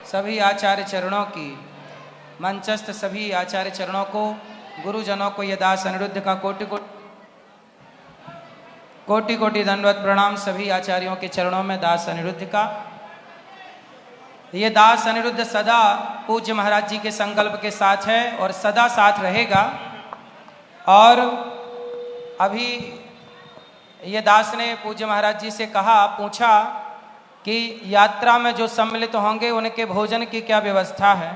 सभी आचार्य चरणों की, मंचस्थ सभी आचार्य चरणों को, गुरुजनों को ये दास अनिरुद्ध का कोटि कोटि दंडवत प्रणाम। सभी आचार्यों के चरणों में दास अनिरुद्ध का। ये दास अनिरुद्ध सदा पूज्य महाराज जी के संकल्प के साथ है और सदा साथ रहेगा। और अभी ये दास ने पूज्य महाराज जी से कहा, पूछा कि यात्रा में जो सम्मिलित होंगे उनके भोजन की क्या व्यवस्था है।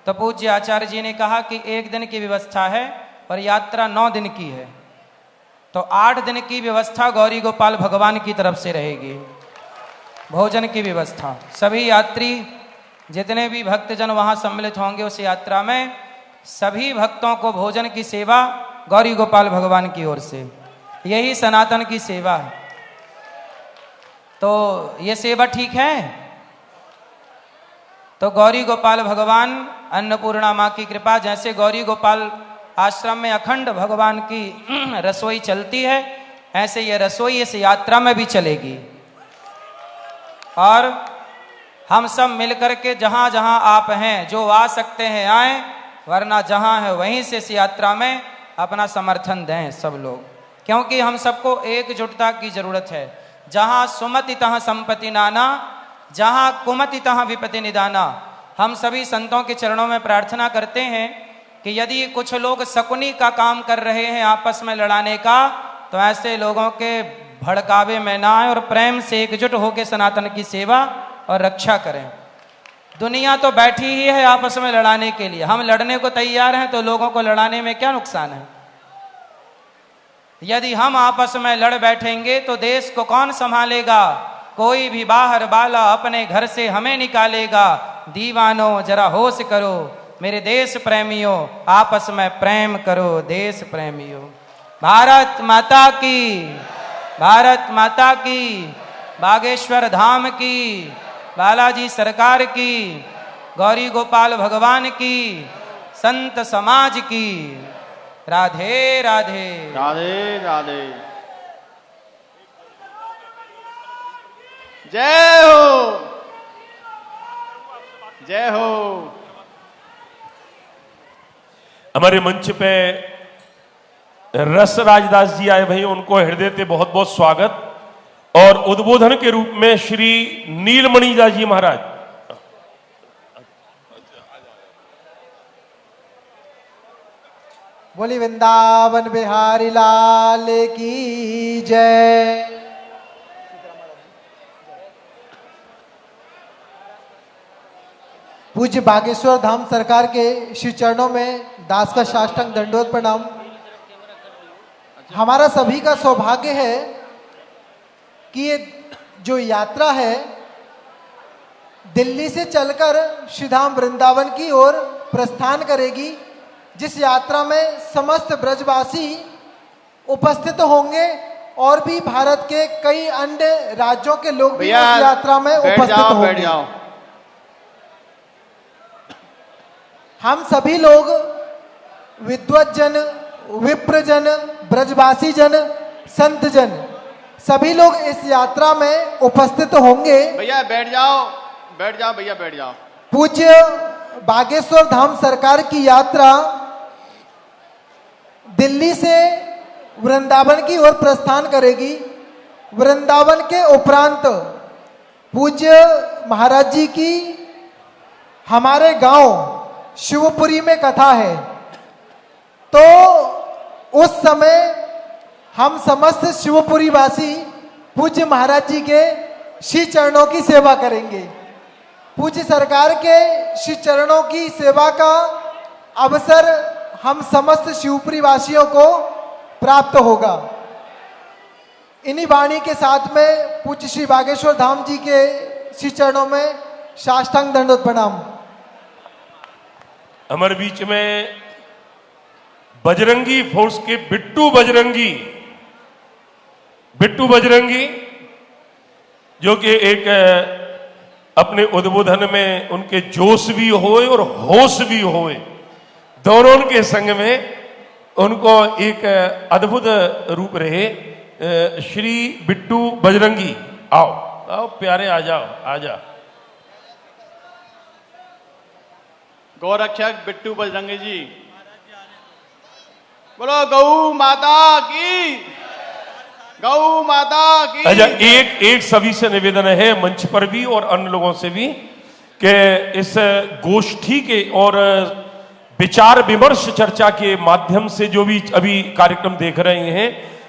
तो पूज्य आचार्य जी ने कहा कि 1 दिन की व्यवस्था है और यात्रा 9 दिन की है, तो 8 दिन की व्यवस्था गौरी गोपाल भगवान की तरफ से रहेगी। भोजन की व्यवस्था सभी यात्री जितने भी भक्तजन वहां सम्मिलित होंगे उस यात्रा में सभी भक्तों को भोजन की सेवा गौरी गोपाल भगवान की ओर से, यही सनातन की सेवा है। तो ये सेवा ठीक है। तो गौरी गोपाल भगवान, अन्नपूर्णा माँ की कृपा, जैसे गौरी गोपाल आश्रम में अखंड भगवान की रसोई चलती है, ऐसे ये रसोई इस यात्रा में भी चलेगी। और हम सब मिलकर के जहां जहां आप हैं, जो आ सकते हैं आए, वरना जहां है वहीं से इस यात्रा में अपना समर्थन दें सब लोग, क्योंकि हम सबको एकजुटता की जरूरत है। जहां सुमति तहां संपत्ति नाना, जहां कुमति तहां विपत्ति निदाना। हम सभी संतों के चरणों में प्रार्थना करते हैं कि यदि कुछ लोग शकुनी का काम कर रहे हैं आपस में लड़ाने का, तो ऐसे लोगों के भड़कावे में ना आए और प्रेम से एकजुट होकर सनातन की सेवा और रक्षा करें। दुनिया तो बैठी ही है आपस में लड़ाने के लिए, हम लड़ने को तैयार हैं तो लोगों को लड़ाने में क्या नुकसान है। यदि हम आपस में लड़ बैठेंगे तो देश को कौन संभालेगा। कोई भी बाहर वाला अपने घर से हमें निकालेगा। दीवानों जरा होश करो, मेरे देश प्रेमियों आपस में प्रेम करो, देश प्रेमियों। भारत माता की, भारत माता की, बागेश्वर धाम की, बालाजी सरकार की, गौरी गोपाल भगवान की, संत समाज की। राधे राधे राधे राधे। जय हो, जय हो। हमारे मंच पे रस राजदास जी आए भाई, उनको हृदय से बहुत बहुत स्वागत। और उद्बोधन के रूप में श्री नीलमणि दास जी महाराज। बोली वृंदावन बिहारी लाल की जय। पूज्य बागेश्वर धाम सरकार के श्री चरणों में दास का साष्टांग दंडवत प्रणाम। हमारा सभी का सौभाग्य है कि ये जो यात्रा है दिल्ली से चलकर श्रीधाम वृंदावन की ओर प्रस्थान करेगी, जिस यात्रा में समस्त ब्रजवासी उपस्थित होंगे और भी भारत के कई अन्य राज्यों के लोग भी इस यात्रा में उपस्थित होंगे। बैठ जाओ। हम सभी लोग विद्वज्जन, विप्रजन, ब्रजवासी जन, संत जन सभी लोग इस यात्रा में उपस्थित होंगे। भैया बैठ जाओ, बैठ जाओ भैया, बैठ जाओ। पूज्य बागेश्वर धाम सरकार की यात्रा दिल्ली से वृंदावन की ओर प्रस्थान करेगी। वृंदावन के उपरांत पूज्य महाराज जी की हमारे गांव शिवपुरी में कथा है, तो उस समय हम समस्त शिवपुरी वासी पूज्य महाराज जी के श्री चरणों की सेवा करेंगे। पूज्य सरकार के श्री चरणों की सेवा का अवसर हम समस्त शिवपुरी वासियों को प्राप्त होगा। इन्हीं वाणी के साथ में पूज्य श्री बागेश्वर धाम जी के श्री चरणों में साष्टांग दंडवत प्रणाम। हमारे बीच में बजरंगी फोर्स के बिट्टू बजरंगी जो कि एक अपने उद्बोधन में उनके जोश भी होए और होश भी होए, दोनों के संग में उनको एक अद्भुत रूप रहे। श्री बिट्टू बजरंगी, आओ आओ प्यारे, आ जाओ आ जाओ। गौरक्षक बिट्टू बजरंगी जी। बोलो गौ माता की, गौ माता की। अच्छा, एक सभी से निवेदन है, मंच पर भी और अन्य लोगों से भी, कि इस गोष्ठी के और विचार विमर्श चर्चा के माध्यम से जो भी अभी कार्यक्रम देख रहे हैं,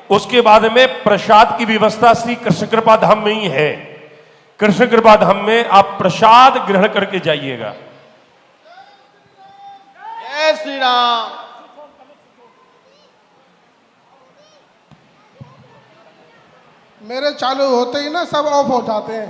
उसके बाद में प्रसाद की व्यवस्था श्री कृष्ण कृपा धाम में ही है। कृष्ण कृपा धाम में आप प्रसाद ग्रहण करके जाइएगा। जय श्री राम। मेरे चालू होते ही ना सब ऑफ हो जाते हैं,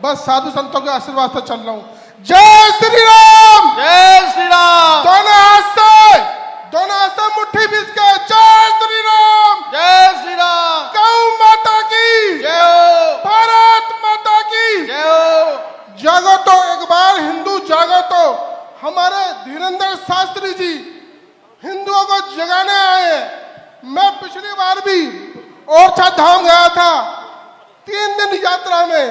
बस साधु संतों के आशीर्वाद से चल रहा हूं। जय श्री राम, जय श्री राम। दोनों हाथ से मुट्ठी बीच के जय श्री राम, जय श्री राम। गौ माता की जय हो, भारत माता की जय हो। जागो तो एक बार हिंदू, जागो तो। हमारे धीरेन्द्र शास्त्री जी हिंदुओं को जगाने आए हैं। मैं पिछली बार भी ओरछा धाम गया था 3 दिन यात्रा में।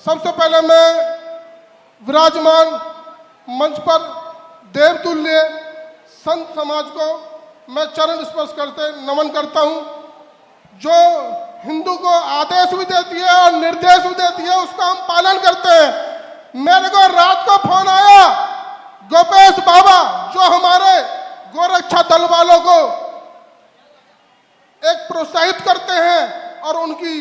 सबसे पहले मैं विराजमान मंच पर देवतुल्य संत समाज को मैं चरण स्पर्श करते नमन करता हूं, जो हिंदू को आदेश भी देती है और निर्देश भी देती है, उसका हम पालन करते हैं। मेरे को रात को फोन आया, गोपेश बाबा जो हमारे गोरक्षा दल वालों को एक प्रोत्साहित करते हैं और उनकी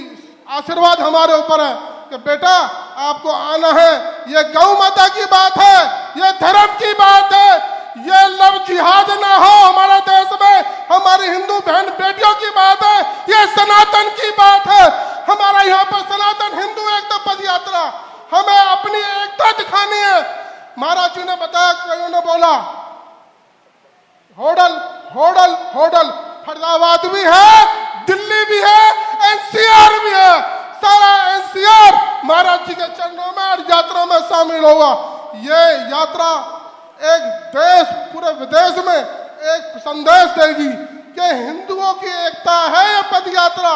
आशीर्वाद हमारे ऊपर है कि बेटा आपको आना है। ये गौ माता की बात है, ये धर्म की बात है, ये लव जिहाद ना हो हमारे देश में, हमारी हिंदू बहन बेटियों की बात है, ये सनातन की बात है। हमारा यहाँ पर सनातन हिंदू एकता पद यात्रा, हमें अपनी एकता दिखानी है। महाराज जी ने बताया, कईयों ने बोला होडल होडल होडल, फरीदाबाद भी है, दिल्ली भी है, एनसीआर भी है। सारा एनसीआर महाराज जी के चरणों में और यात्रा में शामिल होगा। ये यात्रा एक देश पूरे विदेश में एक संदेश देगी कि हिंदुओं की एकता है ये पद यात्रा।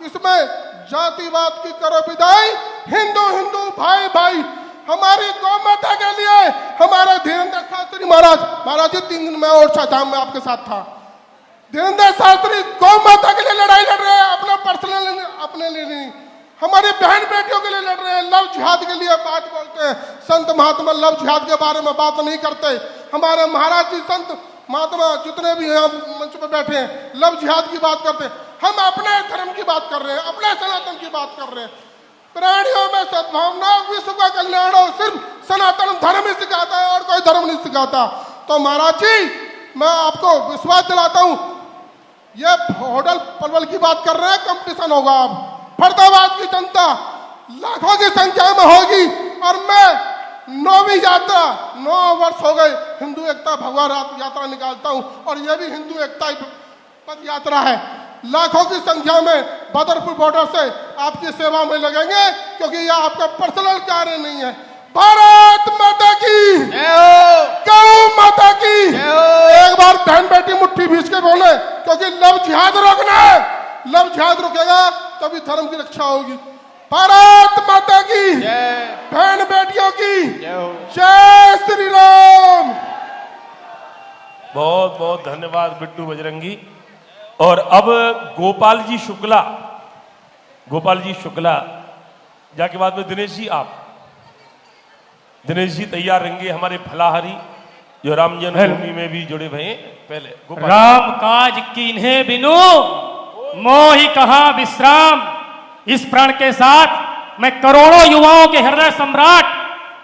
इसमें जातिवाद की करो विदाई, हिंदू हिंदू भाई भाई। हमारी गौ माता के लिए हमारे धीरेन्द्र शास्त्री महाराज जी 3 दिन में ओरछा धाम में आपके साथ था। धीरेन्द्र शास्त्री गौ माता के लिए लड़ाई लड़ रहे हैं, अपना पर्सनल अपने लिए नहीं, हमारी बहन बेटियों के लिए लड़ रहे हैं। लव जिहाद के लिए बात बोलते हैं, संत महात्मा लव जिहाद के बारे में बात नहीं करते। हमारे महाराज जी संत महात्मा जितने भी यहाँ मंच पर बैठे हैं लव जिहाद की बात करते हैं। हम अपने धर्म की बात कर रहे हैं, अपने सनातन की बात कर रहे हैं। प्राणियों में सद्भावना, विश्व का कल्याण हो, सिर्फ सनातन धर्म ही सिखाता है और कोई धर्म नहीं सिखाता। तो महाराज जी मैं आपको विश्वास दिलाता हूँ, ये होटल पलवल की बात कर रहे हैं, कंपटीशन होगा। अब फरीदाबाद की जनता लाखों की संख्या में होगी और मैं 9वीं यात्रा, 9 वर्ष हो गए हिंदू एकता भगवा यात्रा निकालता हूं और यह भी हिंदू एकता पद यात्रा है। लाखों की संख्या में बदरपुर बॉर्डर से आपकी सेवा में लगेंगे, क्योंकि यह आपका पर्सनल कार्य नहीं है। भारत माता की जय हो, गौ माता की जय हो। एक बार बहन बेटी मुट्ठी भींच के बोले, क्योंकि लव जिहाद रोकना है। लव जिहाद रुकेगा तभी धर्म की रक्षा होगी। भारत माता की जय, बहन बेटियों की जय हो। जय श्री राम। बहुत बहुत धन्यवाद बिट्टू बजरंगी। और अब गोपाल जी शुक्ला जाके बाद में दिनेश जी, आप दिनेश जी तैयार रहेंगे, हमारे फलाहारी जो राम जन्मभूमि में भी जुड़े हुए हैं। पहले गोपाल। राम काज कीन्हे बिनु मोहि कहा विश्राम। इस प्रण के साथ मैं करोड़ों युवाओं के हृदय सम्राट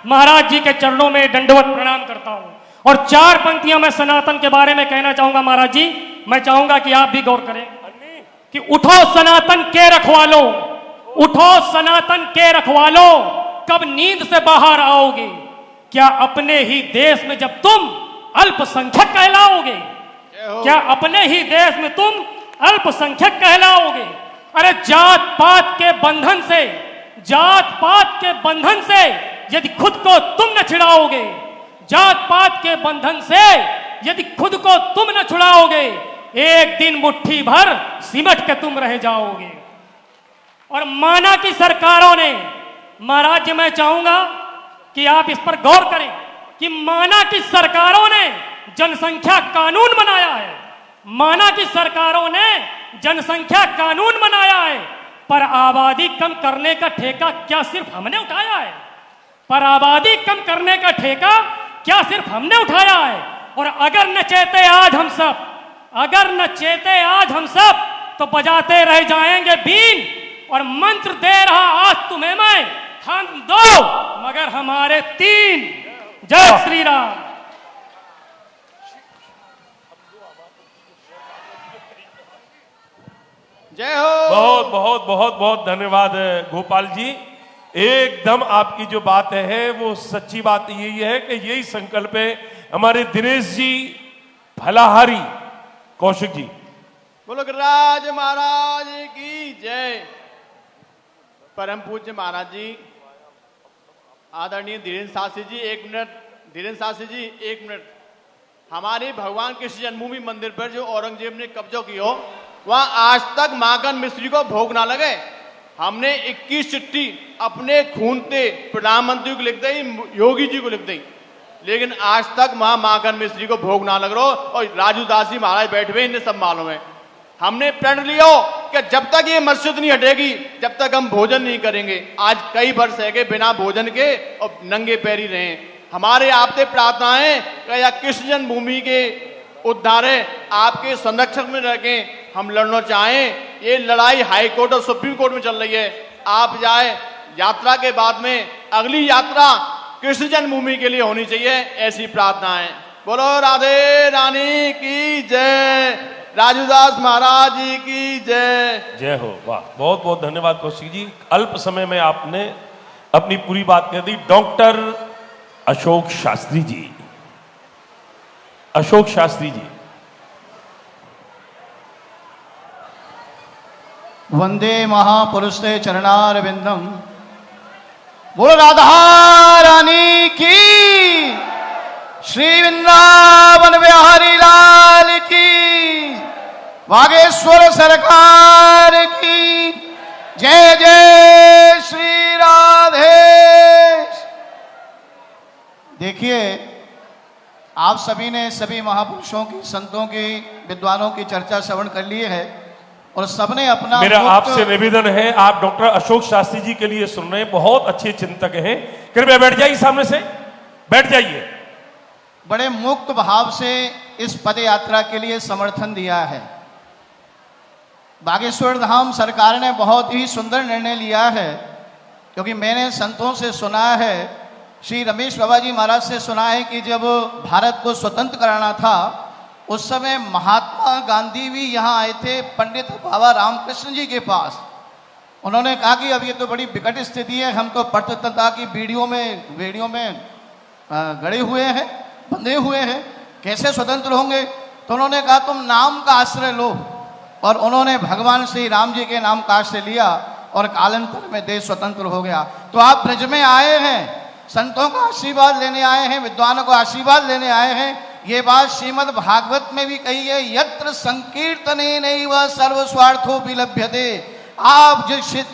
महाराज जी के चरणों में दंडवत प्रणाम करता हूं और 4 पंक्तियां मैं सनातन के बारे में कहना चाहूंगा। महाराज जी मैं चाहूंगा कि आप भी गौर करें कि उठो सनातन के रखवालो, उठो सनातन के रखवालो, कब नींद से बाहर आओगे? क्या अपने ही देश में जब तुम अल्पसंख्यक कहलाओगे? क्या अपने ही देश में तुम अल्पसंख्यक कहलाओगे? अरे जात पात के बंधन से, जात पात के बंधन से यदि खुद को तुम न छिड़ाओगे, जात पात के बंधन से यदि खुद को तुम न छुड़ाओगे, एक दिन मुट्ठी भर सिमट के तुम रह जाओगे। और माना कि सरकारों ने, महाराज जी मैं चाहूंगा कि आप इस पर गौर करें कि माना कि सरकारों ने जनसंख्या कानून बनाया है, माना कि सरकारों ने जनसंख्या कानून बनाया है, पर आबादी कम करने का ठेका क्या सिर्फ हमने उठाया है? पर आबादी कम करने का ठेका क्या सिर्फ हमने उठाया है? और अगर न चेते आज हम सब, अगर न चेते आज हम सब, तो बजाते रह जाएंगे बीन और मंत्र दे रहा आज तुम्हें मैं, हम दो मगर हमारे तीन। जय श्री राम। जय हो। बहुत बहुत बहुत बहुत धन्यवाद गोपाल जी। एकदम आपकी जो बात है वो सच्ची बात यही है कि यही संकल्प है हमारे दिनेश जी फलाहारी कौशिक जी। बोलो गिरिराज महाराज की जय। परम पूज्य महाराज जी, आदरणीय धीरेन्द्र शास्त्री जी, एक मिनट। धीरेन्द्र शास्त्री जी, एक मिनट। हमारे भगवान कृष्ण जन्मभूमि मंदिर पर जो औरंगजेब ने कब्जा किया हो, वहां आज तक माखन मिश्री को भोग ना लगे। हमने 21 चिट्ठी अपने खून से प्रधानमंत्री को लिख दी, योगी जी को लिख दी, लेकिन आज तक वहां माखन मिश्री को भोग ना लग रहा। और राजू दास जी महाराज बैठे हुए, इन्हें सब मालूम है। हमने प्रण लिया कि जब तक ये मस्जिद नहीं हटेगी जब तक हम भोजन नहीं करेंगे। आज कई वर्ष है कि बिना भोजन के और नंगे पैर ही रहे। हमारे आपसे प्रार्थना है कि या कृष्ण जन्मभूमि के उद्धार है, आपके संरक्षण में रखें। हम लड़ना चाहें, ये लड़ाई हाई कोर्ट और सुप्रीम कोर्ट में चल रही है। आप जाए यात्रा के बाद में अगली यात्रा कृष्ण जन्मभूमि के लिए होनी चाहिए, ऐसी प्रार्थना है। बोलो राधे रानी की जय, राजूदास महाराज जी की जय। जय हो। वाह, बहुत बहुत धन्यवाद कौशिक जी। अल्प समय में आपने अपनी पूरी बात कह दी। डॉक्टर अशोक शास्त्री जी, अशोक शास्त्री जी। वंदे महापुरुषे चरणारविंदम। बोलो राधा रानी की, श्री वृंदावन बिहारी लाल की, बागेश्वर सरकार की जय। जय श्री राधे। देखिए, आप सभी ने सभी महापुरुषों की, संतों की, विद्वानों की चर्चा श्रवण कर ली है और सबने अपना मेरा आपसे निवेदन है, आप डॉक्टर अशोक शास्त्री जी के लिए सुन रहे हैं, बहुत अच्छे चिंतक हैं। कृपया बैठ जाइए, सामने से बैठ जाइए। बड़े मुक्त भाव से इस पद यात्रा के लिए समर्थन दिया है। बागेश्वर धाम सरकार ने बहुत ही सुंदर निर्णय लिया है, क्योंकि मैंने संतों से सुना है, श्री रमेश बाबा जी महाराज से सुना है कि जब भारत को स्वतंत्र कराना था उस समय महात्मा गांधी भी यहाँ आए थे पंडित बाबा रामकृष्ण जी के पास। उन्होंने कहा कि अब ये तो बड़ी विकट स्थिति है, हम तो परतंत्रता की बेड़ियों में गड़े हुए हैं, बंधे हुए हैं, कैसे स्वतंत्र होंगे। तो उन्होंने कहा तुम नाम का आश्रय लो, और उन्होंने भगवान श्री राम जी के नाम का आश्रय लिया और कालांतर में देश स्वतंत्र हो गया। तो आप ब्रज में आए हैं, संतों का आशीर्वाद लेने आए हैं, विद्वानों को आशीर्वाद लेने आए हैं। ये बात श्रीमद् भागवत में भी कही है, यत्र संकीर्तनेनैव सर्व स्वार्थो विलभ्यते। आप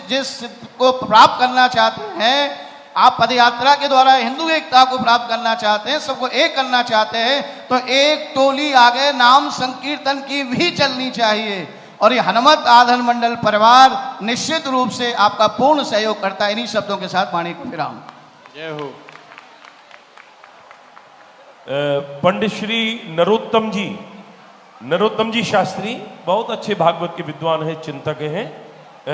जिस को प्राप्त करना चाहते हैं, आप पदयात्रा के द्वारा हिंदू एकता को प्राप्त करना चाहते हैं, सबको एक करना चाहते हैं, तो एक टोली आगे नाम संकीर्तन की भी चलनी चाहिए। और ये हनुमत आधन मंडल परिवार निश्चित रूप से आपका पूर्ण सहयोग करता है। इन्हीं शब्दों के साथ वाणी को विराम। जय हो। पंडित श्री नरोत्तम जी शास्त्री, बहुत अच्छे भागवत के विद्वान हैं, चिंतक हैं,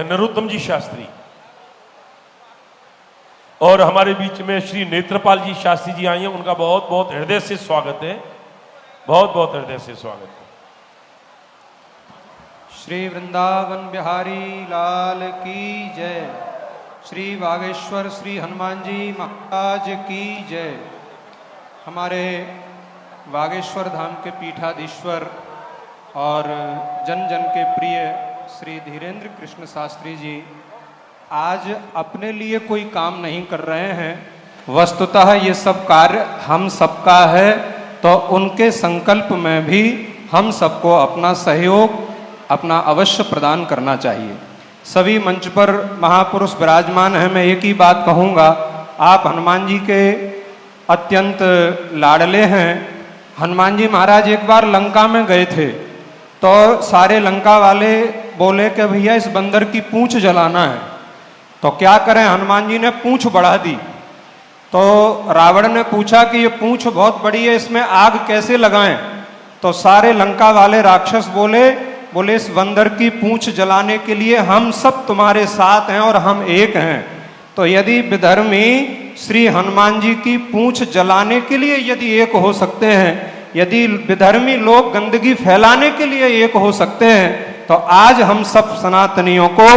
नरोत्तम जी शास्त्री। और हमारे बीच में श्री नेत्रपाल जी शास्त्री जी आई हैं, उनका बहुत बहुत हृदय से स्वागत है, बहुत बहुत हृदय से स्वागत है। श्री वृंदावन बिहारी लाल की जय। श्री बागेश्वर श्री हनुमान जी महाराज की जय। हमारे बागेश्वर धाम के पीठाधीश्वर और जन जन के प्रिय श्री धीरेन्द्र कृष्ण शास्त्री जी आज अपने लिए कोई काम नहीं कर रहे हैं, वस्तुतः ये सब कार्य हम सबका है, तो उनके संकल्प में भी हम सबको अपना सहयोग, अपना अवश्य प्रदान करना चाहिए। सभी मंच पर महापुरुष विराजमान हैं। मैं एक ही बात कहूँगा, आप हनुमान जी के अत्यंत लाडले हैं। हनुमान जी महाराज एक बार लंका में गए थे तो सारे लंका वाले बोले कि भैया इस बंदर की पूंछ जलाना है। तो क्या करें, हनुमान जी ने पूंछ बढ़ा दी। तो रावण ने पूछा कि ये पूंछ बहुत बड़ी है, इसमें आग कैसे लगाएं। तो सारे लंका वाले राक्षस बोले इस बंदर की पूंछ जलाने के लिए हम सब तुम्हारे साथ हैं और हम एक हैं। तो यदि विधर्मी श्री हनुमान जी की पूंछ जलाने के लिए यदि एक हो सकते हैं, यदि विधर्मी लोग गंदगी फैलाने के लिए एक हो सकते हैं, तो आज हम सब सनातनियों को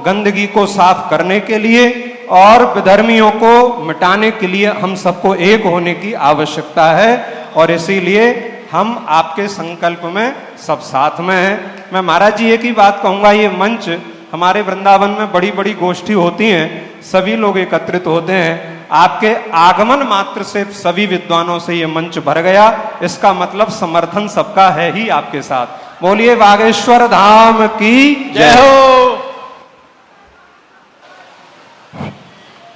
गंदगी को साफ करने के लिए और विधर्मियों को मिटाने के लिए हम सबको एक होने की आवश्यकता है। और इसीलिए हम आपके संकल्प में सब साथ में हैं। मैं महाराज जी एक ही बात कहूँगा, ये मंच हमारे वृंदावन में बड़ी बड़ी गोष्ठी होती हैं, सभी लोग एकत्रित होते हैं। आपके आगमन मात्र से सभी विद्वानों से ये मंच भर गया, इसका मतलब समर्थन सबका है ही आपके साथ। बोलिए बागेश्वर धाम की जय हो।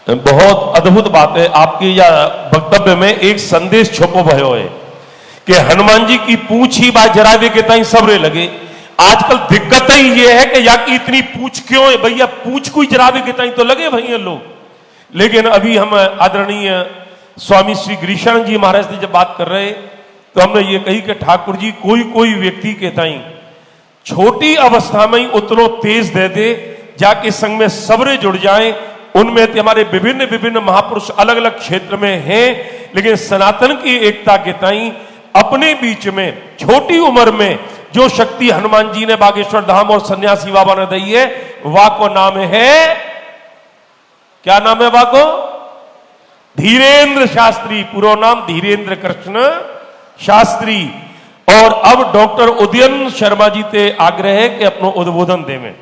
बहुत अद्भुत बात है आपकी यह वक्तव्य में एक संदेश छुपो भयो है कि हनुमान जी की पूंछ ही बात जरावे के ताई सबरे लगे। आजकल दिक्कत ही ये है कि या की इतनी पूंछ क्यों है भैया, पूंछ को ही जरावे के ताई तो लगे भैया लोग। लेकिन अभी हम आदरणीय स्वामी श्री गिरीशानंद जी महाराज से जब बात कर रहे तो हमने ये कही कि ठाकुर जी कोई व्यक्ति के ताई छोटी अवस्था में ही उतनो तेज दे दे जाके संग में सबरे जुड़ जाएं। उनमें हमारे विभिन्न महापुरुष अलग अलग क्षेत्र में हैं, लेकिन सनातन की एकता के ताई अपने बीच में छोटी उम्र में जो शक्ति हनुमान जी ने बागेश्वर धाम और सन्यासी बाबा ने दी है, वा को नाम है, क्या नाम है वा को? धीरेन्द्र शास्त्री। पूरा नाम धीरेन्द्र कृष्ण शास्त्री। और अब डॉक्टर उदयन शर्मा जी ते आग्रह है कि अपनो उद्बोधन देवें।